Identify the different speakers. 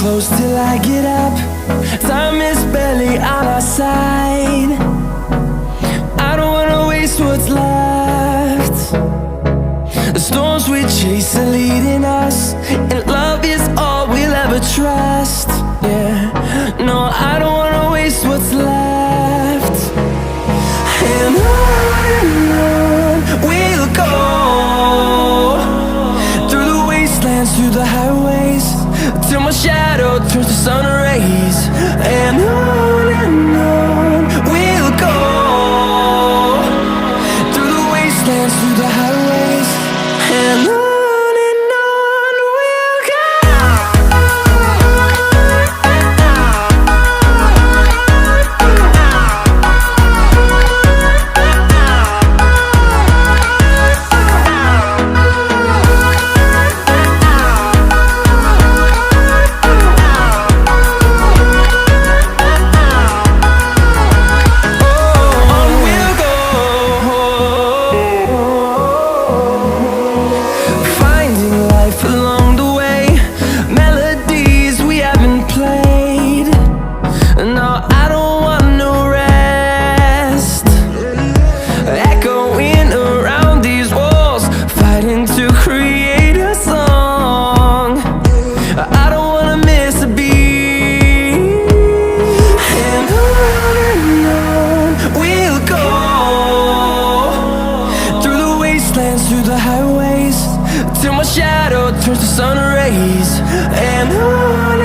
Speaker 1: close till I get up. Time is barely on our side. I don't wanna waste what's left. The storms we chase are leading us, and love is all we'll ever trust. Yeah, no, I don't wanna waste what's left. And on we'll go, through the wastelands, through the highways, till my shadow turns to sun rays. And on we'll go, through the wastelands, through the highways, and on we'll go. Through the highways, till my shadow turns to sun rays. And on